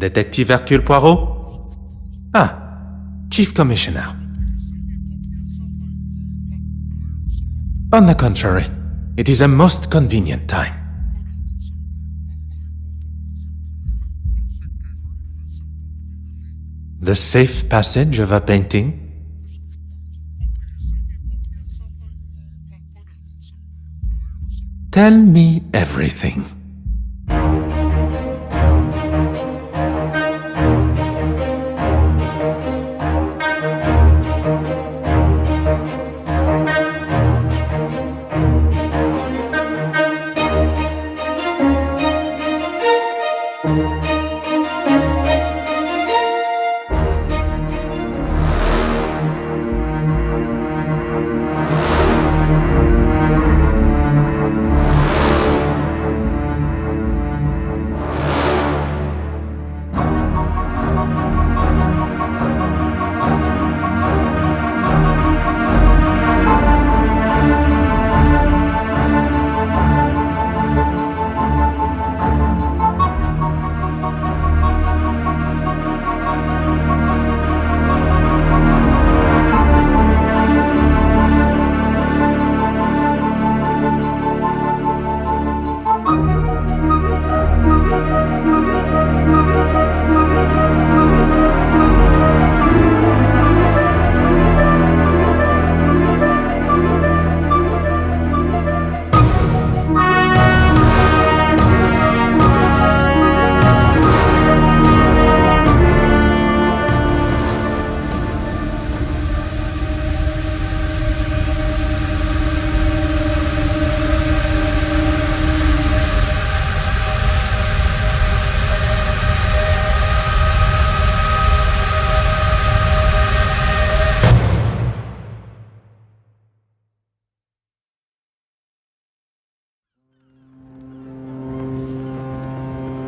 Detective Hercule Poirot? Ah, Chief Commissioner. On the contrary, it is a most convenient time. The safe passage of a painting? Tell me everything.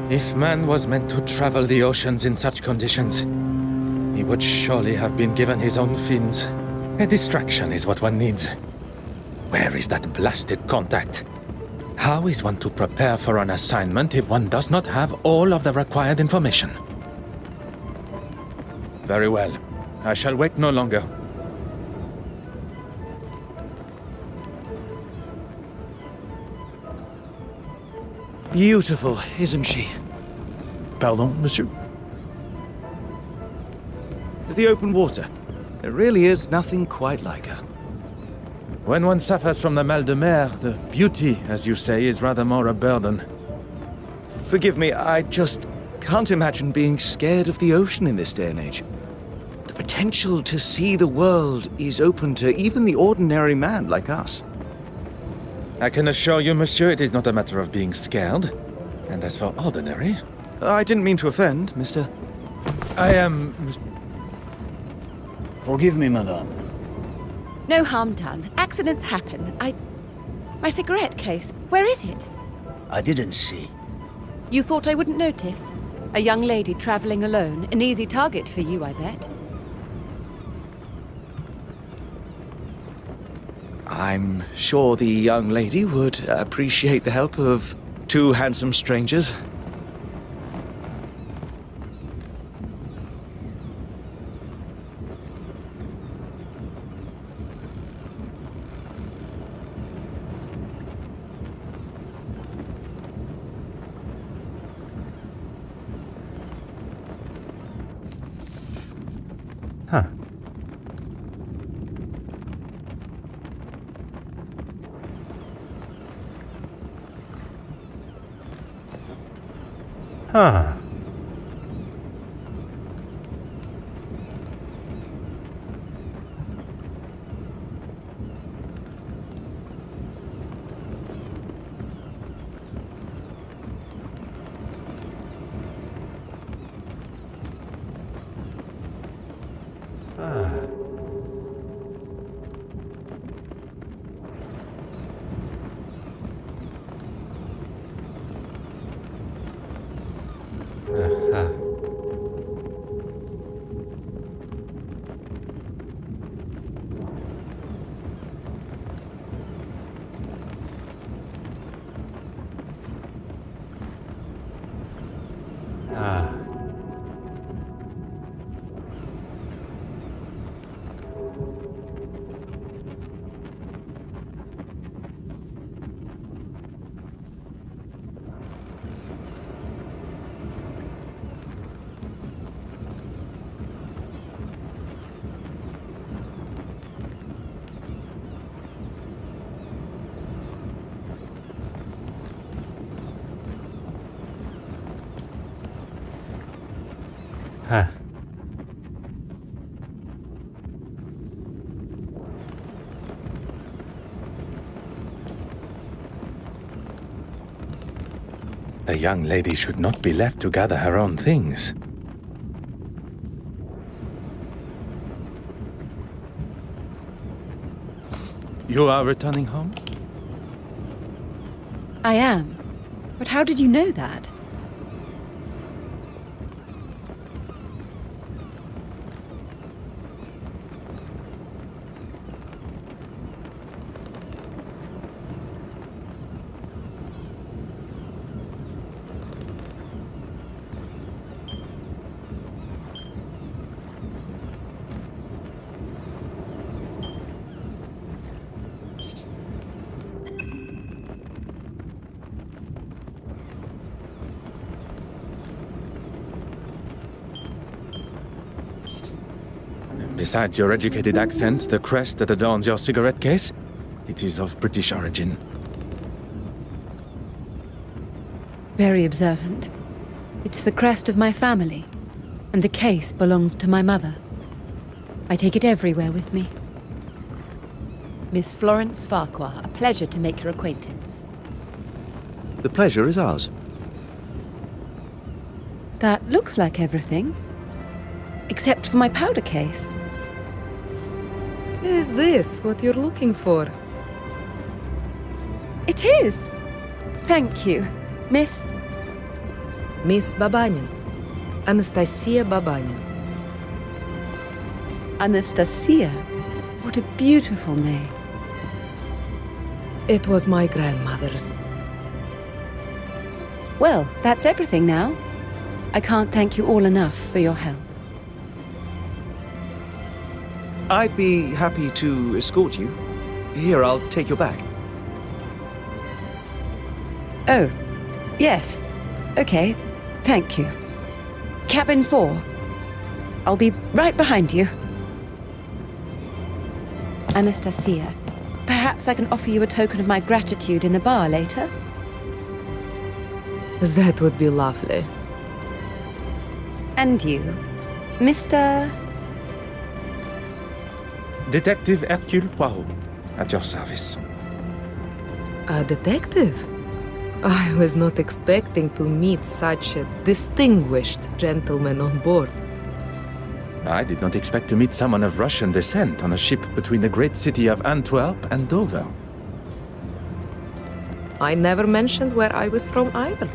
If man was meant to travel the oceans in such conditions, he would surely have been given his own fins. A distraction is what one needs. Where is that blasted contact? How is one to prepare for an assignment if one does not have all of the required information? Very well. I shall wait no longer. Beautiful, isn't she? Pardon, monsieur? The open water. There really is nothing quite like her. When one suffers from the mal de mer, the beauty, as you say, is rather more a burden. Forgive me, I just can't imagine being scared of the ocean in this day and age. The potential to see the world is open to even the ordinary man like us. I can assure you, monsieur, it is not a matter of being scared. And as for ordinary... I didn't mean to offend, mister. I am... Forgive me, madame. No harm done. Accidents happen. My cigarette case. Where is it? I didn't see. You thought I wouldn't notice? A young lady traveling alone. An easy target for you, I bet. I'm sure the young lady would appreciate the help of two handsome strangers. Huh. Huh. Heh. The young lady should not be left to gather her own things. You are returning home? I am. But how did you know that? Besides your educated accent, the crest that adorns your cigarette case, it is of British origin. Very observant. It's the crest of my family, and the case belonged to my mother. I take it everywhere with me. Miss Florence Farquhar, a pleasure to make your acquaintance. The pleasure is ours. That looks like everything. Except for my powder case. Is this what you're looking for? It is! Thank you, Miss... Miss Babanin. Anastasia Babanin. Anastasia. What a beautiful name. It was my grandmother's. Well, that's everything now. I can't thank you all enough for your help. I'd be happy to escort you. Here, I'll take your bag. Oh, yes. Okay, thank you. Cabin 4. I'll be right behind you. Anastasia, perhaps I can offer you a token of my gratitude in the bar later? That would be lovely. And you, Mr... Detective Hercule Poirot, at your service. A detective? I was not expecting to meet such a distinguished gentleman on board. I did not expect to meet someone of Russian descent on a ship between the great city of Antwerp and Dover. I never mentioned where I was from either.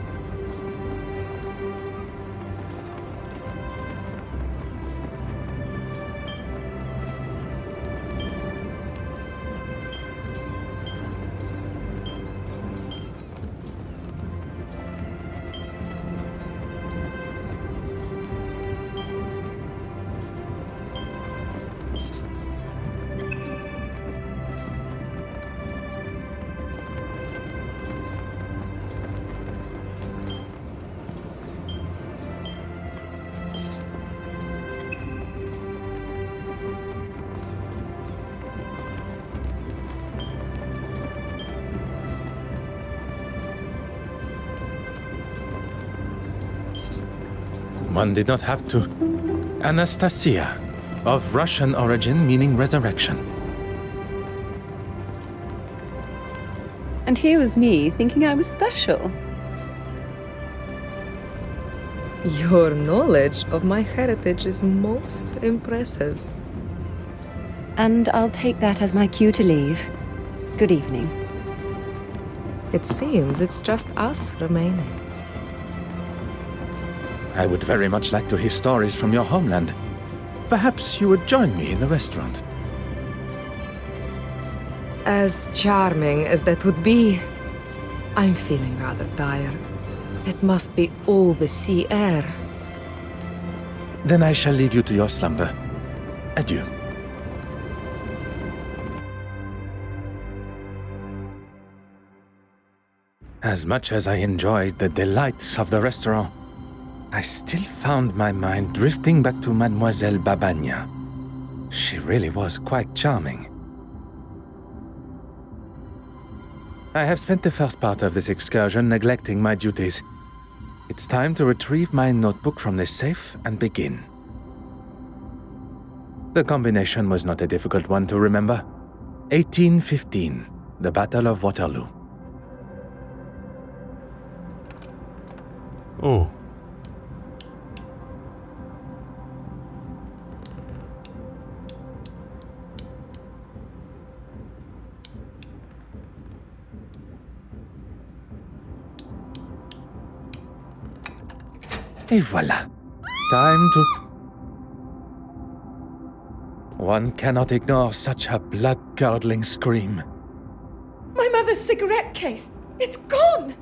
One did not have to. Anastasia, of Russian origin meaning resurrection. And here was me thinking I was special. Your knowledge of my heritage is most impressive. And I'll take that as my cue to leave. Good evening. It seems it's just us remaining. I would very much like to hear stories from your homeland. Perhaps you would join me in the restaurant. As charming as that would be, I'm feeling rather tired. It must be all the sea air. Then I shall leave you to your slumber. Adieu. As much as I enjoyed the delights of the restaurant, I still found my mind drifting back to Mademoiselle Babagna. She really was quite charming. I have spent the first part of this excursion neglecting my duties. It's time to retrieve my notebook from the safe and begin. The combination was not a difficult one to remember. 1815, the Battle of Waterloo. Oh. Et voila. Time to... One cannot ignore such a blood-curdling scream. My mother's cigarette case! It's gone!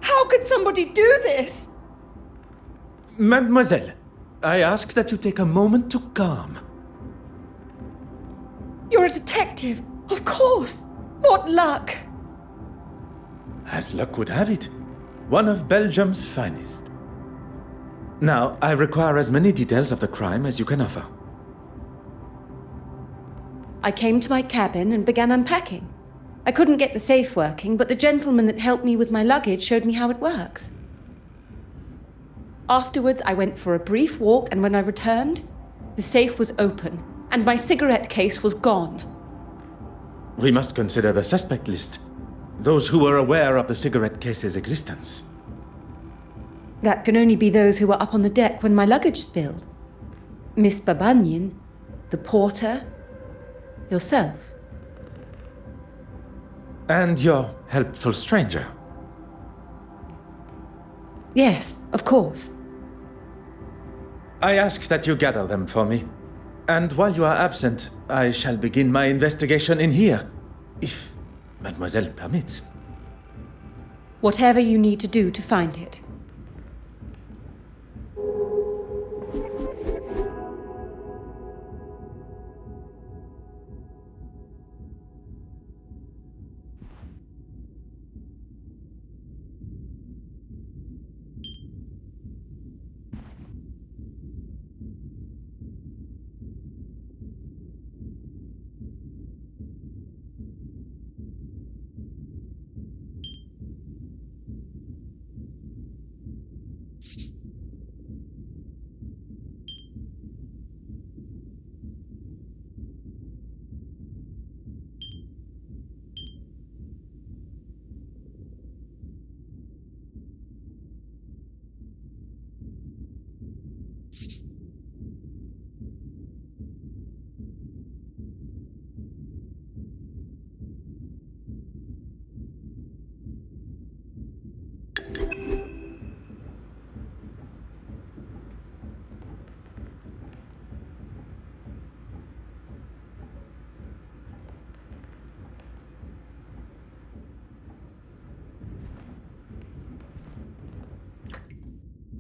How could somebody do this? Mademoiselle, I ask that you take a moment to calm. You're a detective, of course! What luck! As luck would have it, one of Belgium's finest. Now, I require as many details of the crime as you can offer. I came to my cabin and began unpacking. I couldn't get the safe working, but the gentleman that helped me with my luggage showed me how it works. Afterwards, I went for a brief walk, and when I returned, the safe was open, and my cigarette case was gone. We must consider the suspect list. Those who were aware of the cigarette case's existence. That can only be those who were up on the deck when my luggage spilled. Miss Babanyan, the porter, yourself. And your helpful stranger. Yes, of course. I ask that you gather them for me. And while you are absent, I shall begin my investigation in here, if Mademoiselle permits. Whatever you need to do to find it.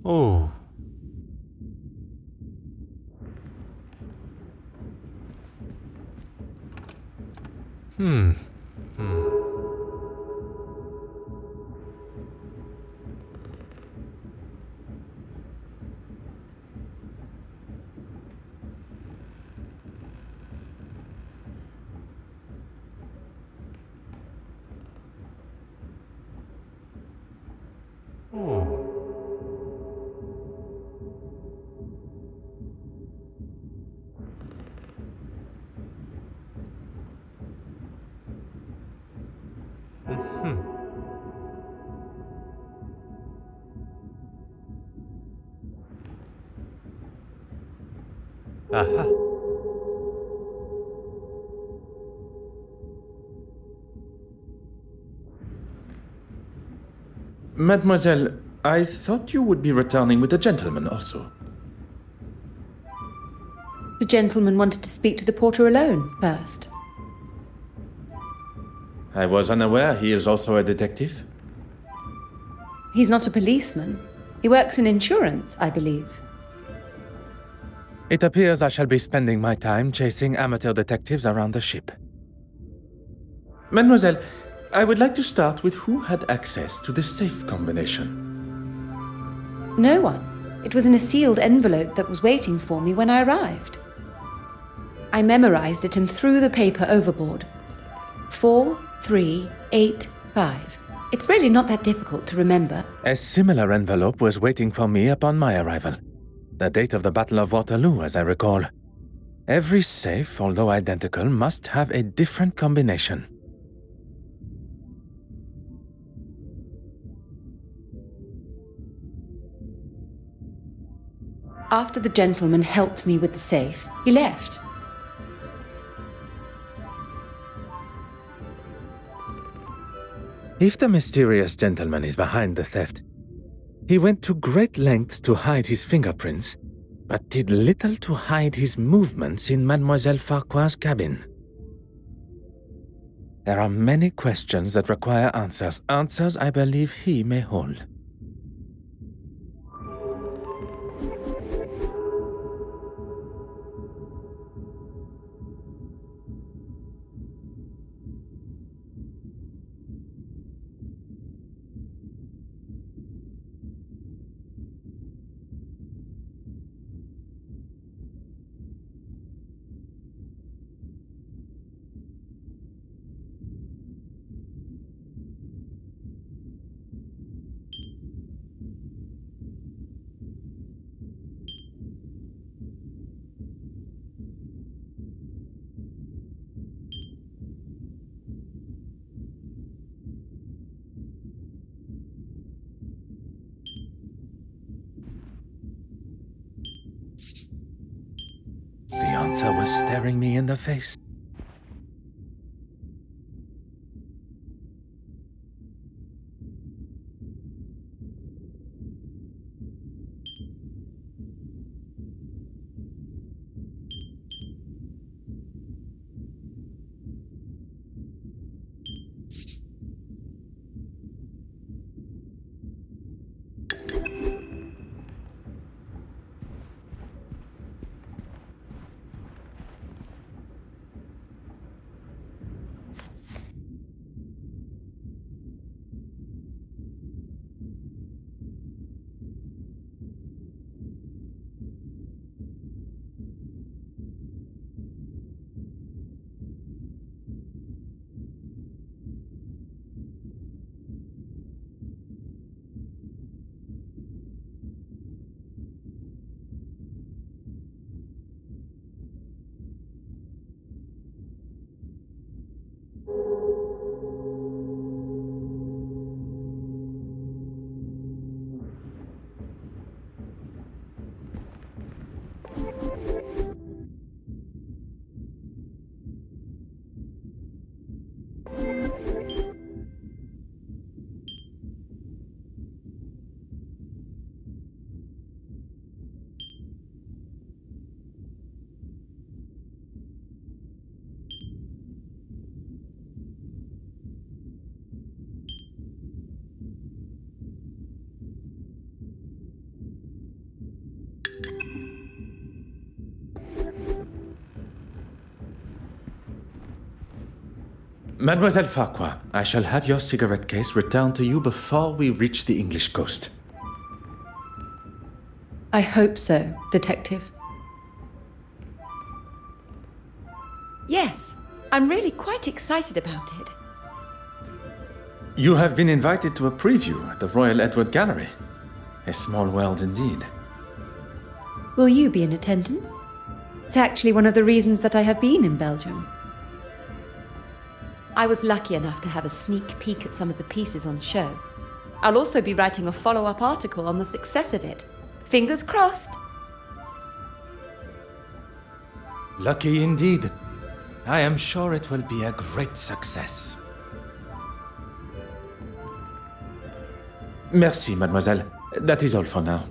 Oh. Oh. Aha. Mademoiselle, I thought you would be returning with a gentleman also. The gentleman wanted to speak to the porter alone first. I was unaware he is also a detective. He's not a policeman. He works in insurance, I believe. It appears I shall be spending my time chasing amateur detectives around the ship. Mademoiselle, I would like to start with who had access to the safe combination. No one. It was in a sealed envelope that was waiting for me when I arrived. I memorized it and threw the paper overboard. 4385. It's really not that difficult to remember. A similar envelope was waiting for me upon my arrival. The date of the Battle of Waterloo, as I recall. Every safe, although identical, must have a different combination. After the gentleman helped me with the safe, he left. If the mysterious gentleman is behind the theft, he went to great lengths to hide his fingerprints, but did little to hide his movements in Mademoiselle Farquhar's cabin. There are many questions that require answers, answers I believe he may hold. The answer was staring me in the face. Mademoiselle Farquhar, I shall have your cigarette case returned to you before we reach the English coast. I hope so, Detective. Yes, I'm really quite excited about it. You have been invited to a preview at the Royal Edward Gallery. A small world indeed. Will you be in attendance? It's actually one of the reasons that I have been in Belgium. I was lucky enough to have a sneak peek at some of the pieces on show. I'll also be writing a follow-up article on the success of it. Fingers crossed! Lucky indeed. I am sure it will be a great success. Merci, mademoiselle. That is all for now.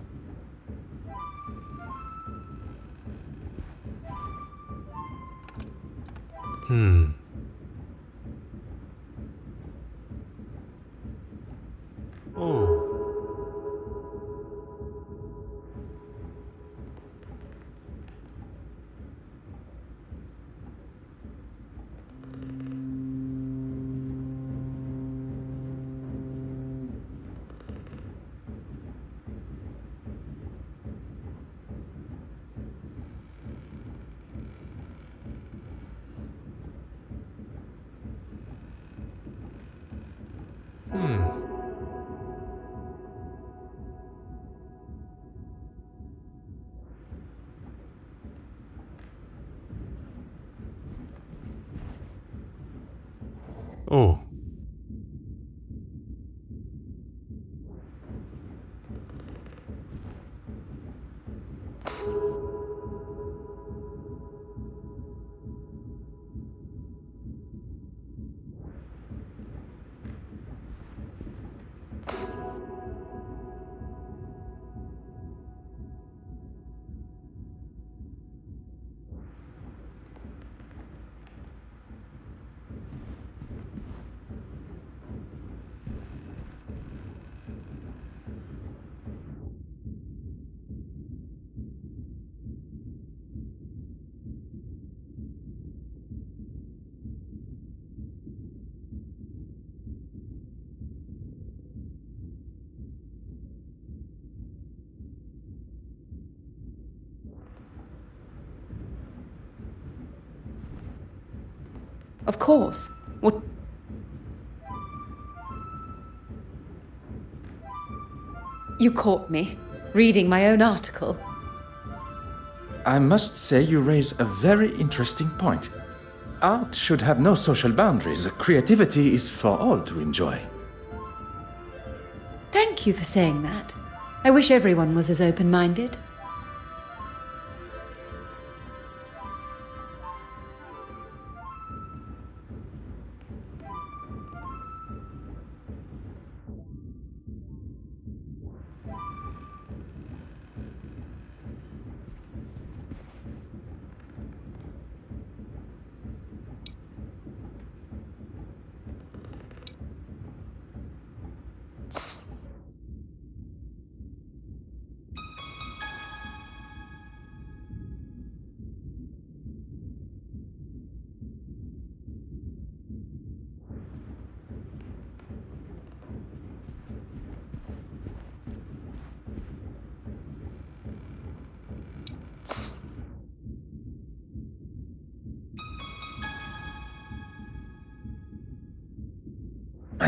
Oh. Of course. What? You caught me, reading my own article. I must say you raise a very interesting point. Art should have no social boundaries. Creativity is for all to enjoy. Thank you for saying that. I wish everyone was as open-minded.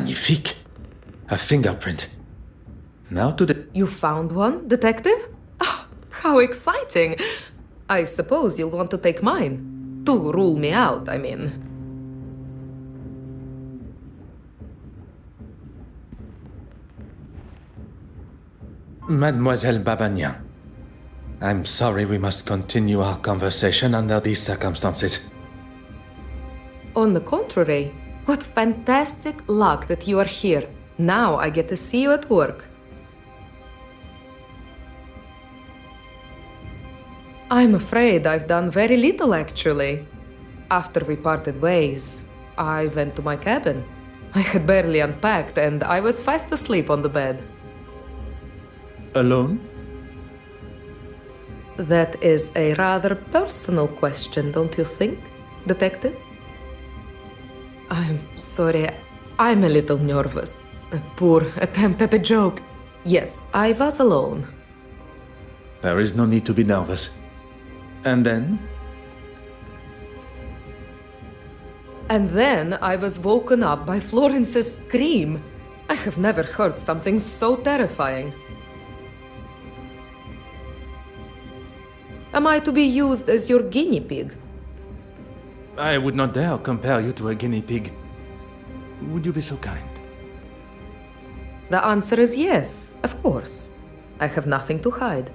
Magnifique. A fingerprint. Now to the... You found one, detective? Ah, how exciting! I suppose you'll want to take mine. To rule me out, I mean. Mademoiselle Babagnan. I'm sorry we must continue our conversation under these circumstances. On the contrary, what fantastic luck that you are here. Now I get to see you at work. I'm afraid I've done very little, actually. After we parted ways, I went to my cabin. I had barely unpacked and I was fast asleep on the bed. Alone? That is a rather personal question, don't you think, detective? I'm sorry, I'm a little nervous. A poor attempt at a joke. Yes, I was alone. There is no need to be nervous. And then? And then I was woken up by Florence's scream. I have never heard something so terrifying. Am I to be used as your guinea pig? I would not dare compare you to a guinea pig. Would you be so kind? The answer is yes, of course. I have nothing to hide.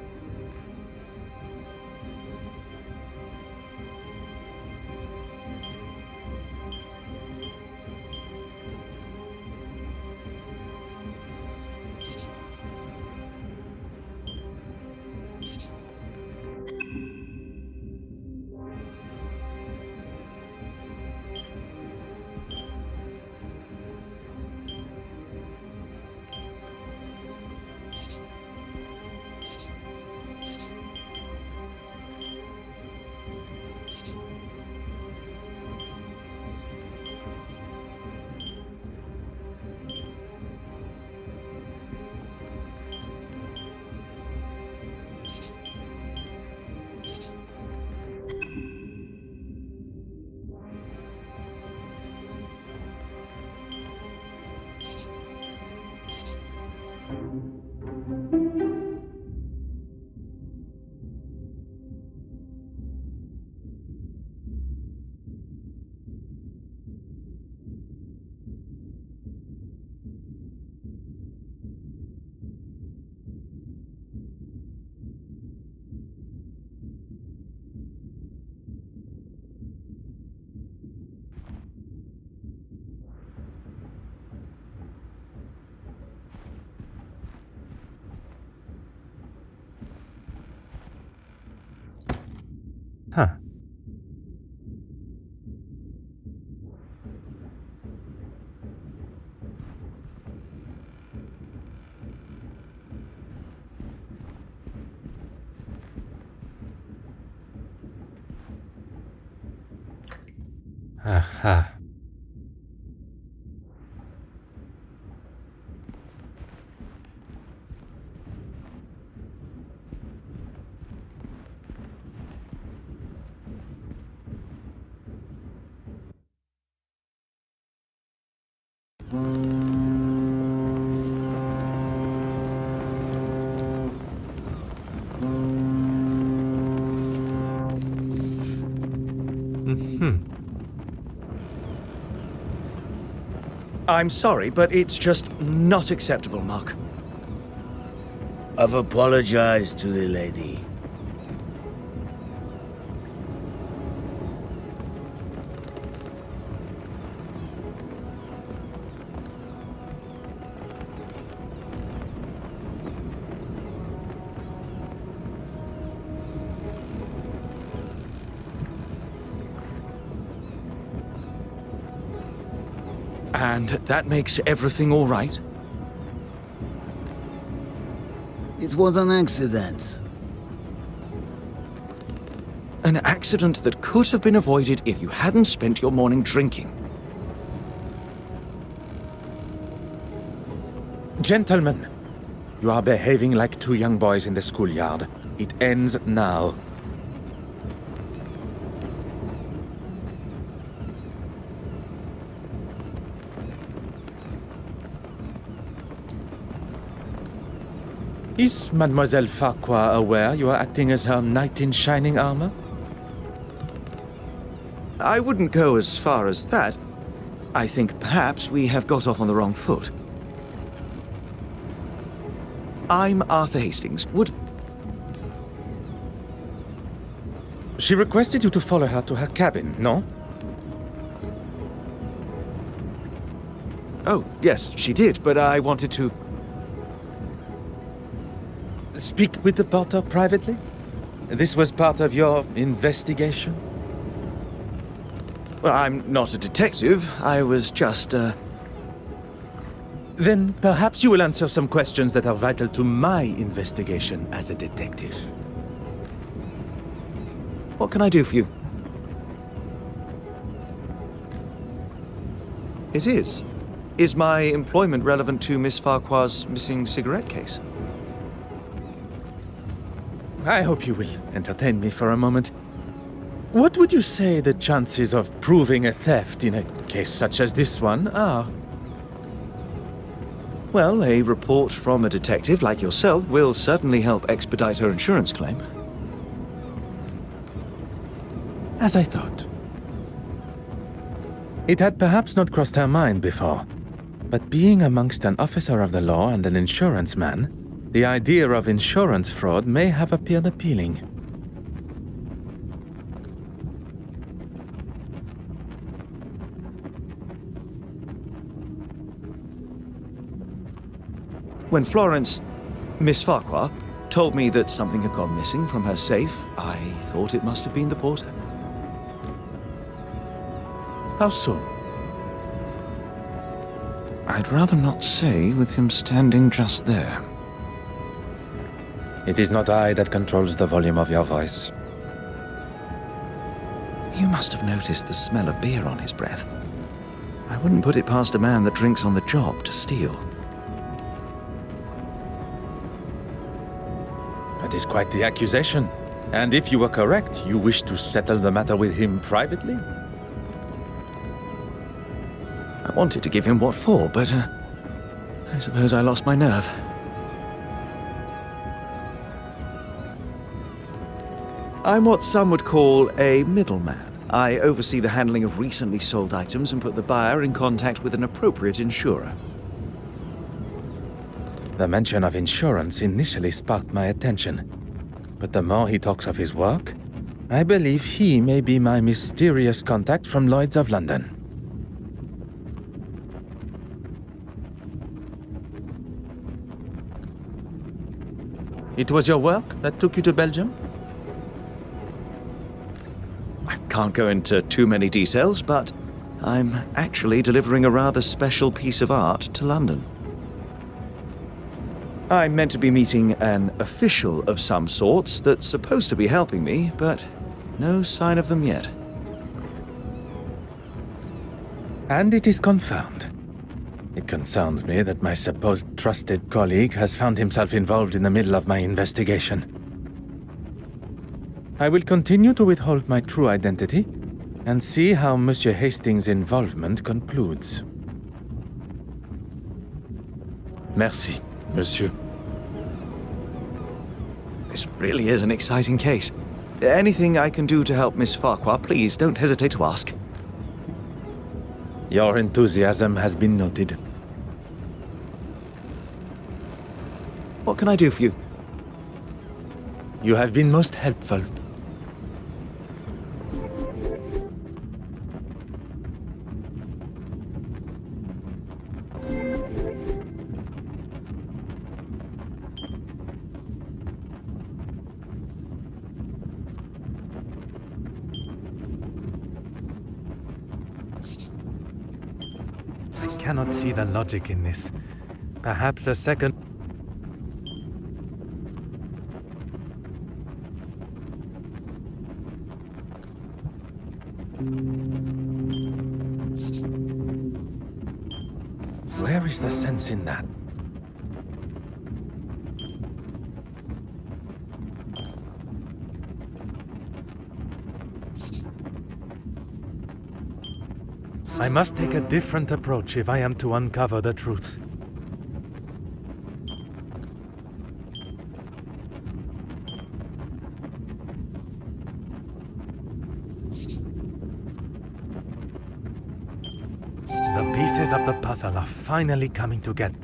Huh. Aha. I'm sorry, but it's just not acceptable, Mark. I've apologized to the lady. And that makes everything all right? It was an accident. An accident that could have been avoided if you hadn't spent your morning drinking. Gentlemen, you are behaving like two young boys in the schoolyard. It ends now. Is Mademoiselle Farquhar aware you are acting as her knight in shining armor? I wouldn't go as far as that. I think perhaps we have got off on the wrong foot. I'm Arthur Hastings. She requested you to follow her to her cabin, no? Oh, yes, she did, but I wanted to... Speak with the porter privately? This was part of your investigation? Well, I'm not a detective. I was just, Then perhaps you will answer some questions that are vital to my investigation as a detective. What can I do for you? It is. Is my employment relevant to Miss Farquhar's missing cigarette case? I hope you will entertain me for a moment. What would you say the chances of proving a theft in a case such as this one are? Well, a report from a detective like yourself will certainly help expedite her insurance claim. As I thought. It had perhaps not crossed her mind before, but being amongst an officer of the law and an insurance man, the idea of insurance fraud may have appeared appealing. When Florence, Miss Farquhar, told me that something had gone missing from her safe, I thought it must have been the porter. How so? I'd rather not say with him standing just there. It is not I that controls the volume of your voice. You must have noticed the smell of beer on his breath. I wouldn't put it past a man that drinks on the job to steal. That is quite the accusation. And if you were correct, you wish to settle the matter with him privately? I wanted to give him what for, but I suppose I lost my nerve. I'm what some would call a middleman. I oversee the handling of recently sold items and put the buyer in contact with an appropriate insurer. The mention of insurance initially sparked my attention. But the more he talks of his work, I believe he may be my mysterious contact from Lloyd's of London. It was your work that took you to Belgium? I can't go into too many details, but I'm actually delivering a rather special piece of art to London. I'm meant to be meeting an official of some sorts that's supposed to be helping me, but no sign of them yet. And it is confirmed. It concerns me that my supposed trusted colleague has found himself involved in the middle of my investigation. I will continue to withhold my true identity and see how Monsieur Hastings' involvement concludes. Merci, monsieur. This really is an exciting case. Anything I can do to help Miss Farquhar, please don't hesitate to ask. Your enthusiasm has been noted. What can I do for you? You have been most helpful. I cannot see the logic in this. Perhaps a second... Where is the sense in that? I must take a different approach if I am to uncover the truth. The pieces of the puzzle are finally coming together.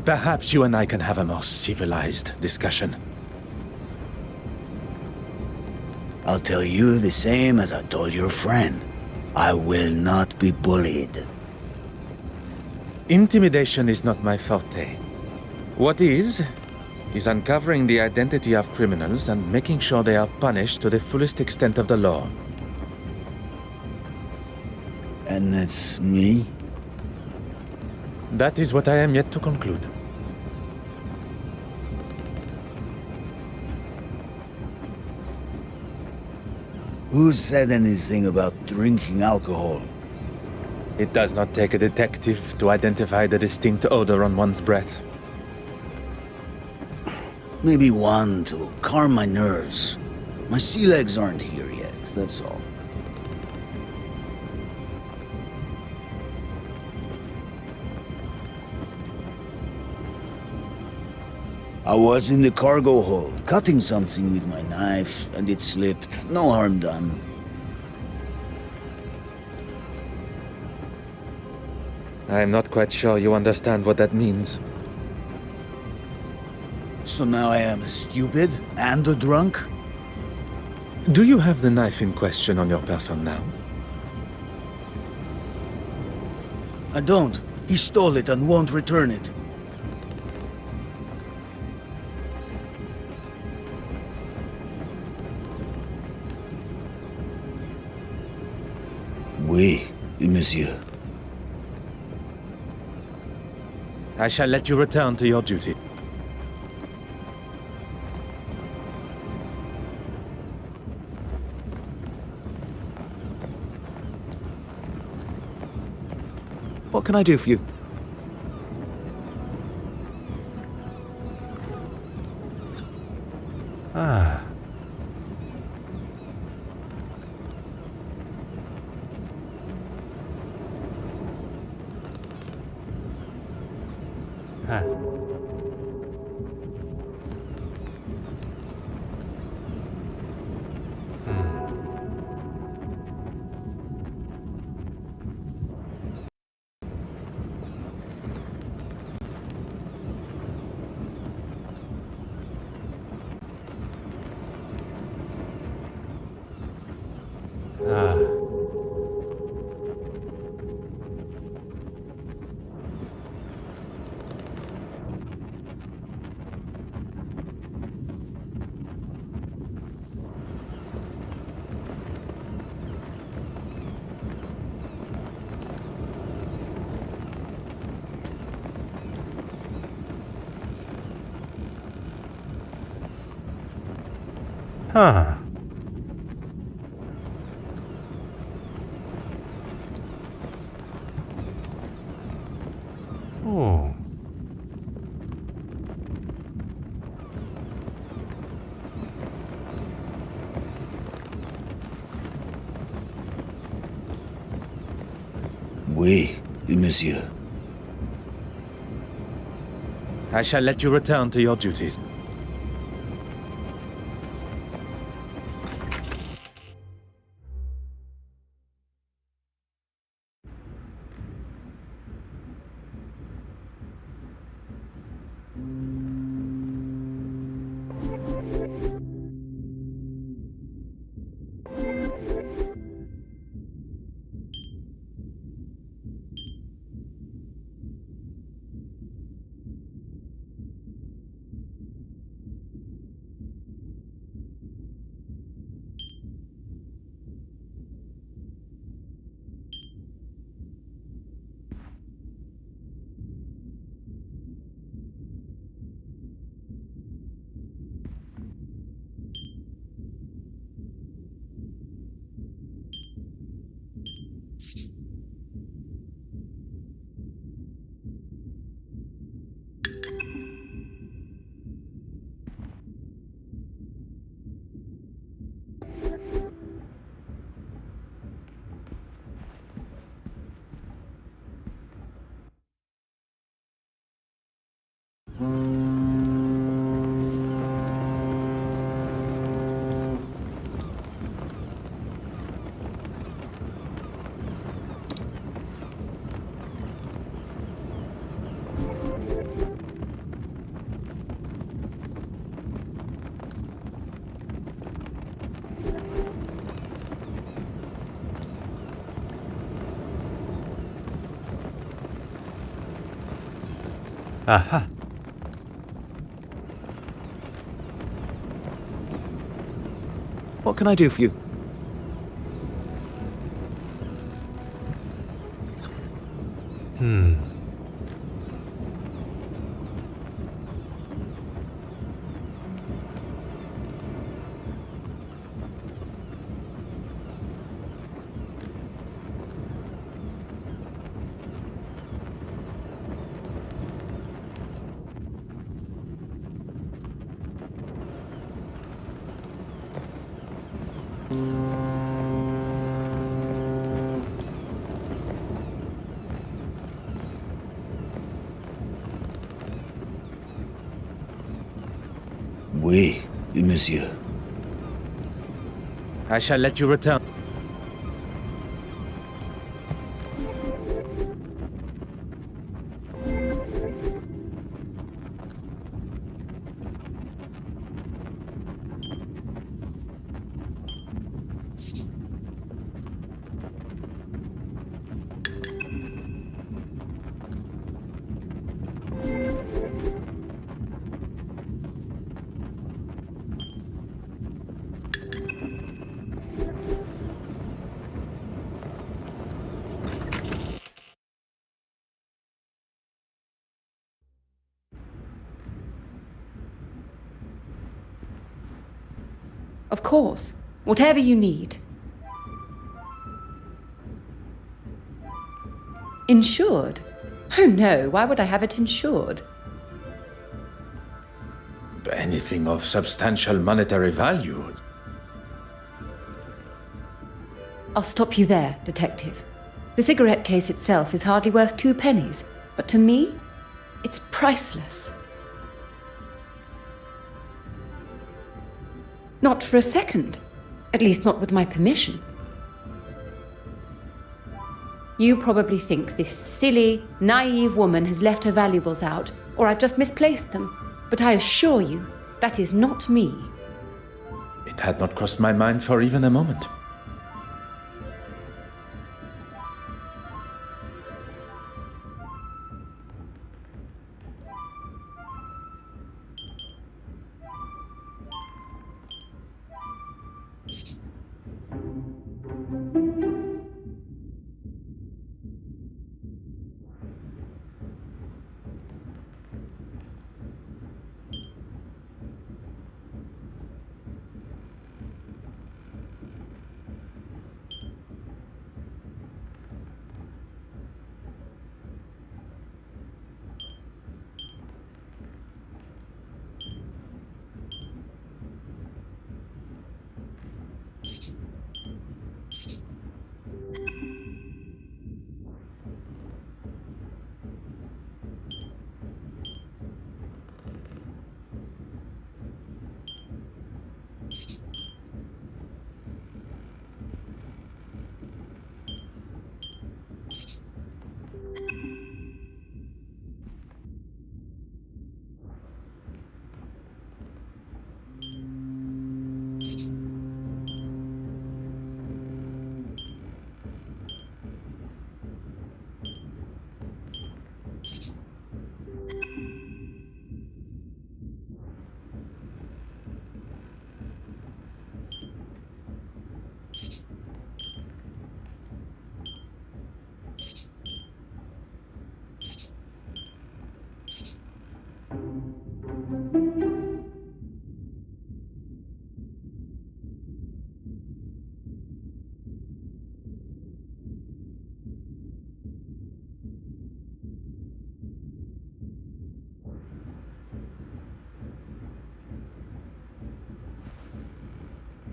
Perhaps you and I can have a more civilized discussion. I'll tell you the same as I told your friend. I will not be bullied. Intimidation is not my forte. What is uncovering the identity of criminals and making sure they are punished to the fullest extent of the law. And that's me? That is what I am yet to conclude. Who said anything about drinking alcohol? It does not take a detective to identify the distinct odor on one's breath. Maybe one to calm my nerves. My sea legs aren't here yet, that's all. I was in the cargo hold, cutting something with my knife, and it slipped. No harm done. I am not quite sure you understand what that means. So now I am stupid and a drunk? Do you have the knife in question on your person now? I don't. He stole it and won't return it. Oui, monsieur. I shall let you return to your duty. What can I do for you? Ah. Ah. Ah. Huh. Oh. Oui, monsieur. I shall let you return to your duties. Aha. What can I do for you? Oui, monsieur. I shall let you return. Of course. Whatever you need. Insured? Oh no, why would I have it insured? Anything of substantial monetary value. I'll stop you there, Detective. The cigarette case itself is hardly worth 2 pennies, but to me, it's priceless. Not for a second. At least not with my permission. You probably think this silly, naive woman has left her valuables out, or I've just misplaced them. But I assure you, that is not me. It had not crossed my mind for even a moment.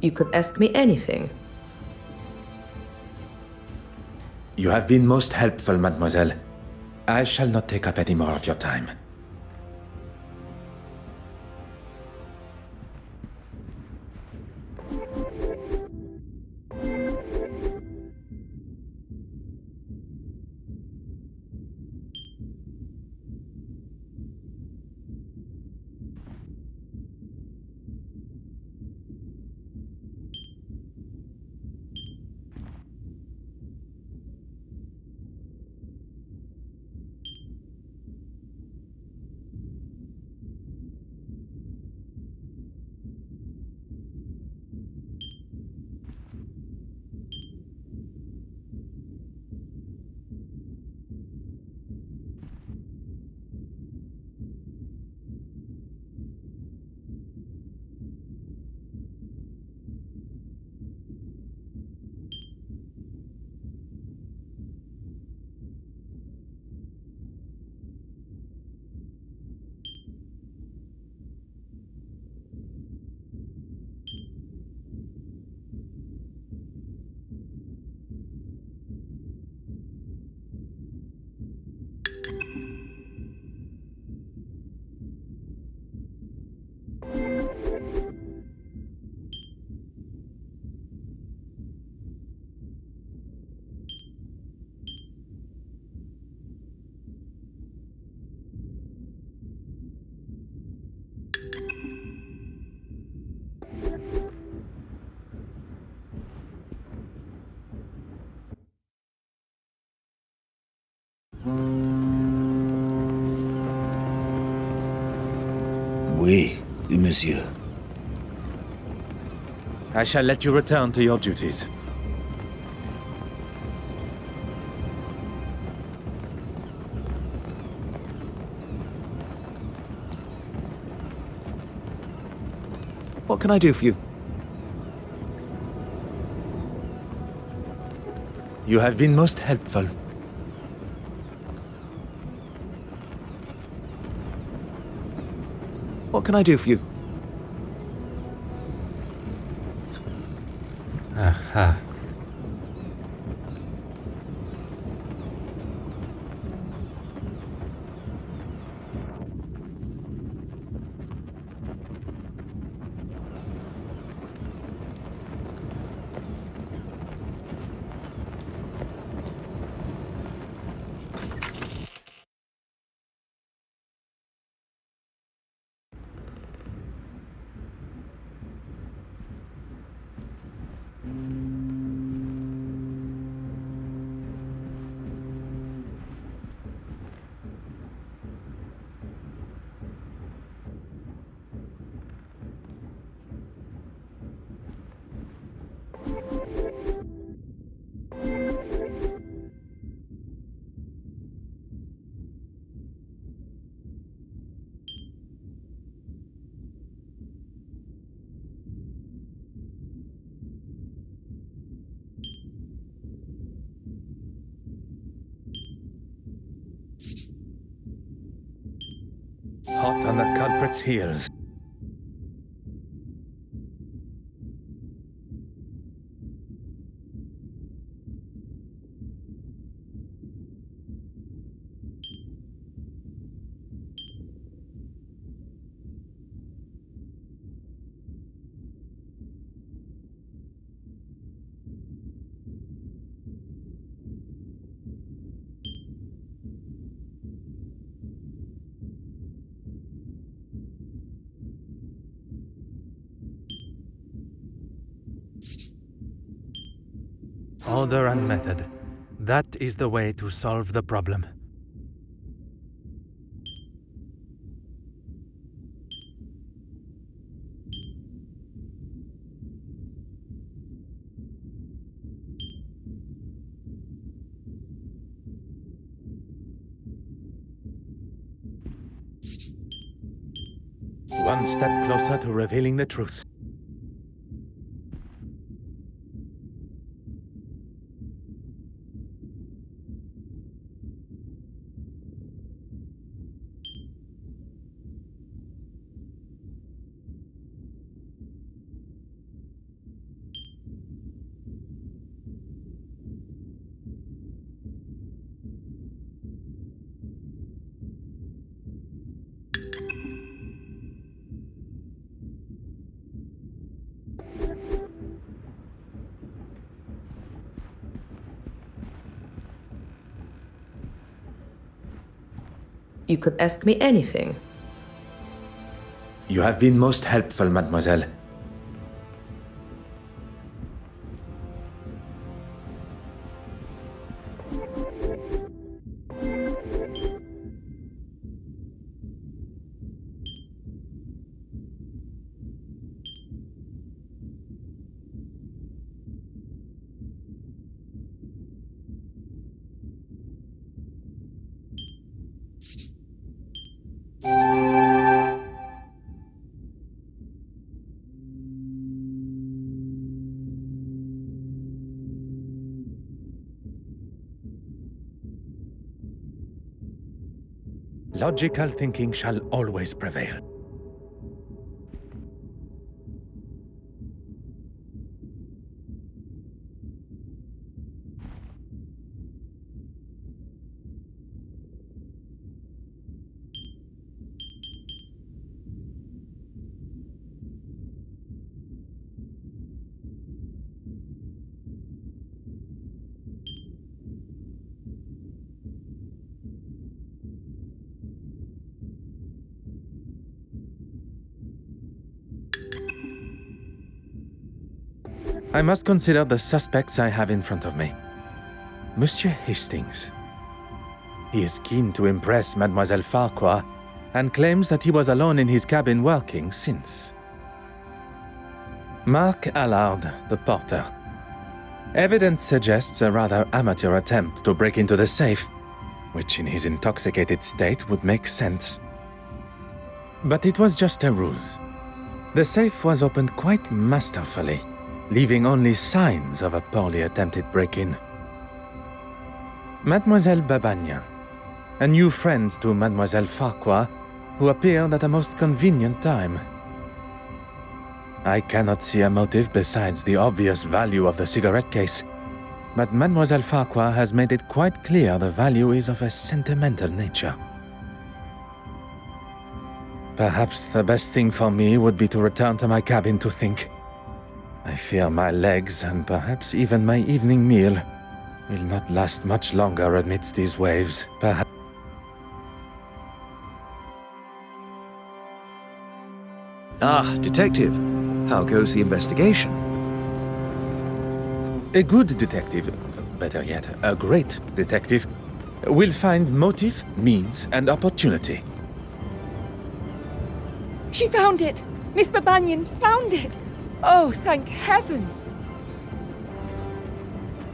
You could ask me anything. You have been most helpful, mademoiselle. I shall not take up any more of your time. Oui, monsieur. I shall let you return to your duties. What can I do for you? You have been most helpful. What can I do for you? Aha. Hot on the culprit's heels. Order and method. That is the way to solve the problem. One step closer to revealing the truth. You could ask me anything. You have been most helpful, mademoiselle. Logical thinking shall always prevail. I must consider the suspects I have in front of me. Monsieur Hastings. He is keen to impress Mademoiselle Farquhar and claims that he was alone in his cabin working since. Mark Allard, the porter. Evidence suggests a rather amateur attempt to break into the safe, which in his intoxicated state would make sense. But it was just a ruse. The safe was opened quite masterfully, leaving only signs of a poorly attempted break-in. Mademoiselle Babagnan, a new friend to Mademoiselle Farquhar, who appeared at a most convenient time. I cannot see a motive besides the obvious value of the cigarette case, but Mademoiselle Farquhar has made it quite clear the value is of a sentimental nature. Perhaps the best thing for me would be to return to my cabin to think. I fear my legs, and perhaps even my evening meal, will not last much longer amidst these waves. Perhaps. Ah, detective. How goes the investigation? A good detective, better yet, a great detective, will find motive, means, and opportunity. She found it! Miss Babagnan found it! Oh, thank heavens!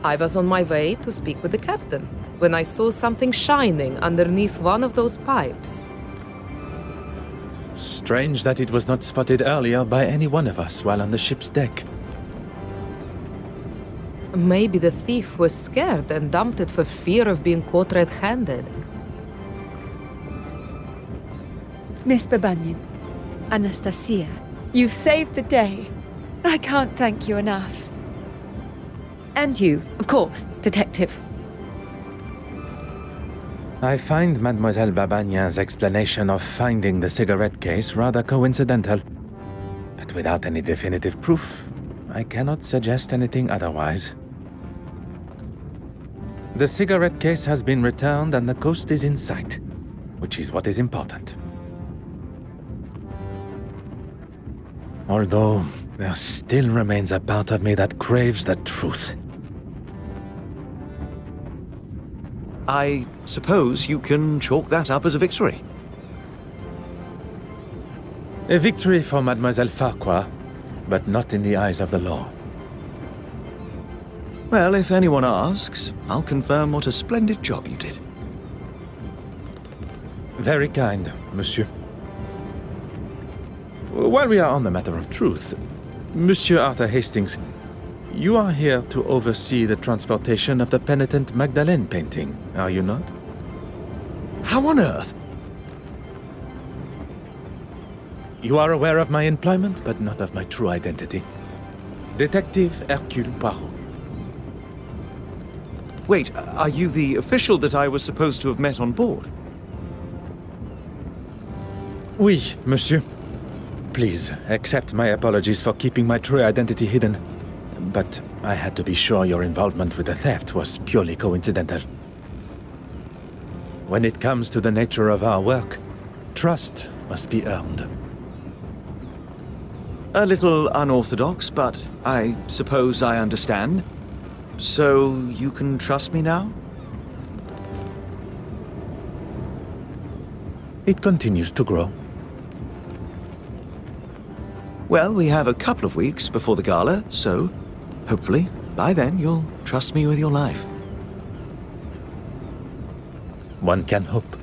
I was on my way to speak with the captain when I saw something shining underneath one of those pipes. Strange that it was not spotted earlier by any one of us while on the ship's deck. Maybe the thief was scared and dumped it for fear of being caught red-handed. Miss Babagnan, Anastasia, you've saved the day. I can't thank you enough. And you, of course, detective. I find Mademoiselle Babagnan's explanation of finding the cigarette case rather coincidental. But without any definitive proof, I cannot suggest anything otherwise. The cigarette case has been returned and the coast is in sight, which is what is important. Although, there still remains a part of me that craves the truth. I suppose you can chalk that up as a victory. A victory for Mademoiselle Farquhar, but not in the eyes of the law. Well, if anyone asks, I'll confirm what a splendid job you did. Very kind, monsieur. While we are on the matter of truth, Monsieur Arthur Hastings, you are here to oversee the transportation of the penitent Magdalene painting, are you not? How on earth? You are aware of my employment, but not of my true identity. Detective Hercule Poirot. Wait, are you the official that I was supposed to have met on board? Oui, monsieur. Please, accept my apologies for keeping my true identity hidden. But I had to be sure your involvement with the theft was purely coincidental. When it comes to the nature of our work, trust must be earned. A little unorthodox, but I suppose I understand. So you can trust me now? It continues to grow. Well, we have a couple of weeks before the gala, so hopefully by then you'll trust me with your life. One can hope.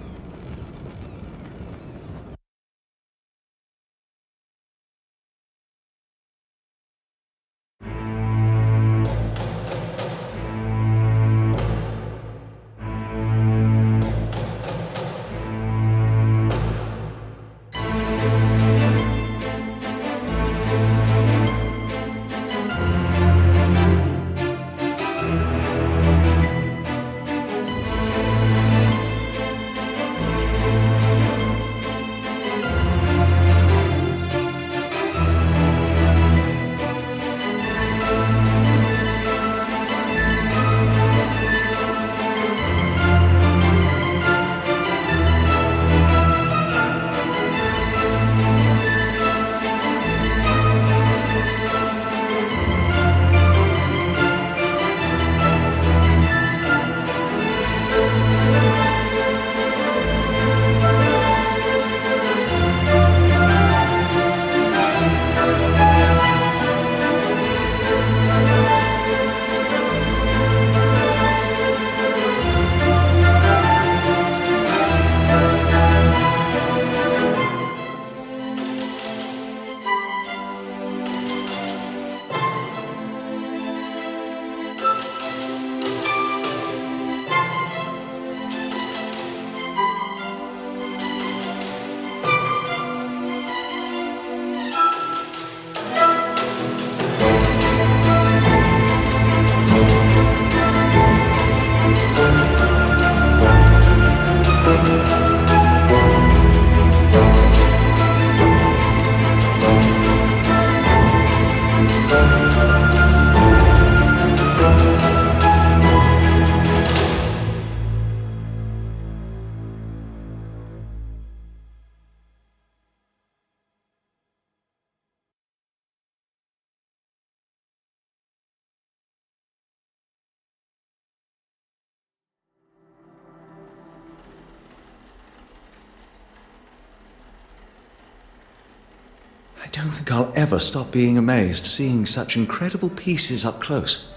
I don't think I'll ever stop being amazed seeing such incredible pieces up close.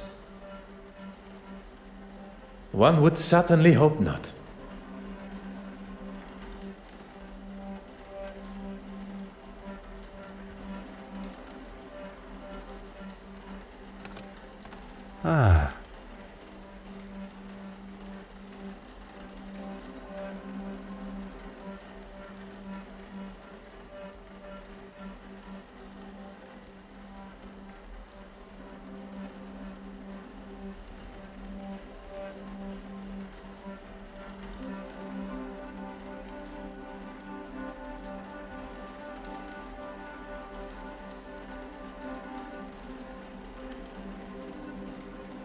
One would certainly hope not. Ah.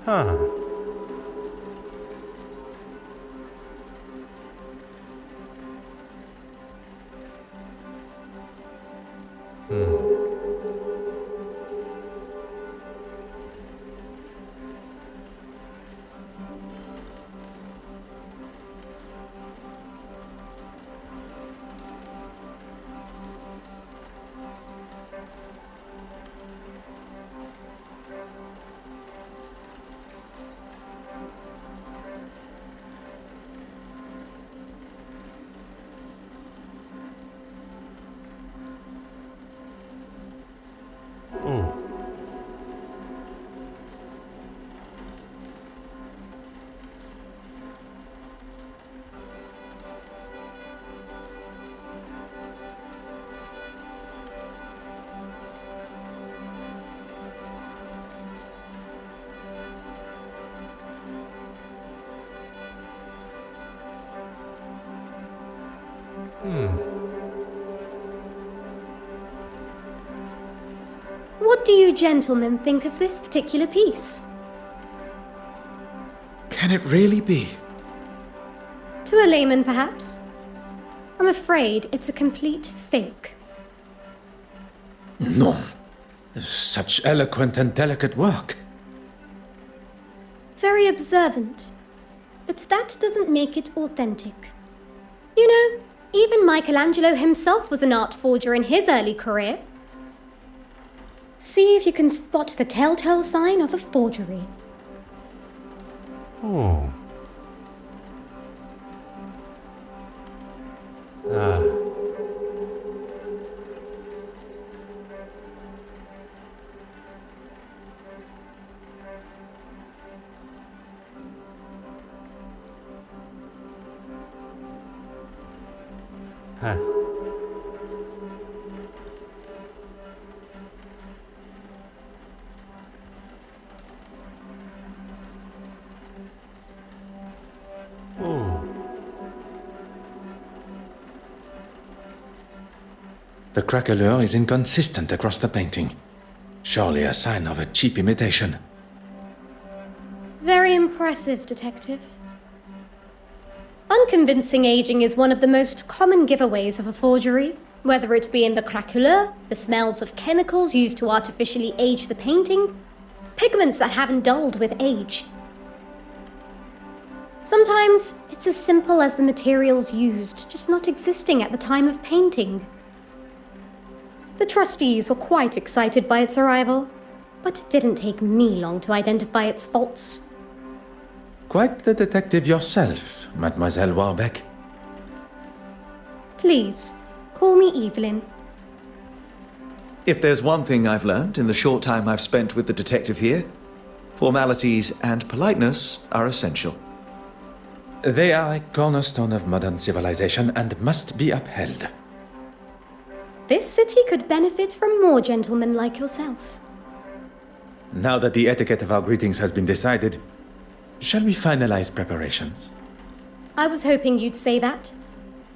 Huh. What do you gentlemen think of this particular piece? Can it really be? To a layman, perhaps. I'm afraid it's a complete fake. No. Such eloquent and delicate work. Very observant. But that doesn't make it authentic. You know, even Michelangelo himself was an art forger in his early career. See if you can spot the telltale sign of a forgery. Oh. Ah. Huh. The craquelure is inconsistent across the painting. Surely a sign of a cheap imitation. Very impressive, Detective. Unconvincing aging is one of the most common giveaways of a forgery, whether it be in the craquelure, the smells of chemicals used to artificially age the painting, pigments that haven't dulled with age. Sometimes it's as simple as the materials used just not existing at the time of painting. The trustees were quite excited by its arrival, but it didn't take me long to identify its faults. Quite the detective yourself, Mademoiselle Warbeck. Please, call me Evelyn. If there's one thing I've learned in the short time I've spent with the detective here, formalities and politeness are essential. They are a cornerstone of modern civilization and must be upheld. This city could benefit from more gentlemen like yourself. Now that the etiquette of our greetings has been decided, shall we finalize preparations? I was hoping you'd say that.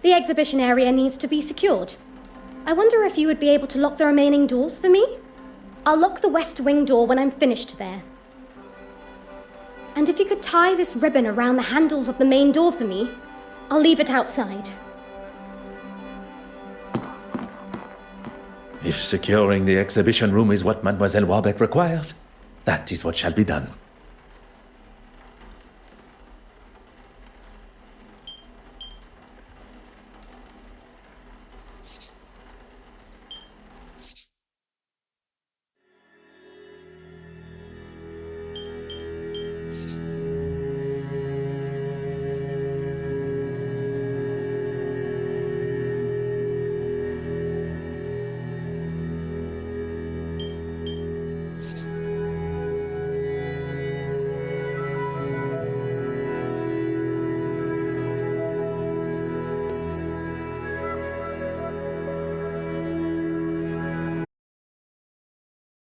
The exhibition area needs to be secured. I wonder if you would be able to lock the remaining doors for me? I'll lock the west wing door when I'm finished there. And if you could tie this ribbon around the handles of the main door for me, I'll leave it outside. If securing the exhibition room is what Mademoiselle Warbeck requires, that is what shall be done.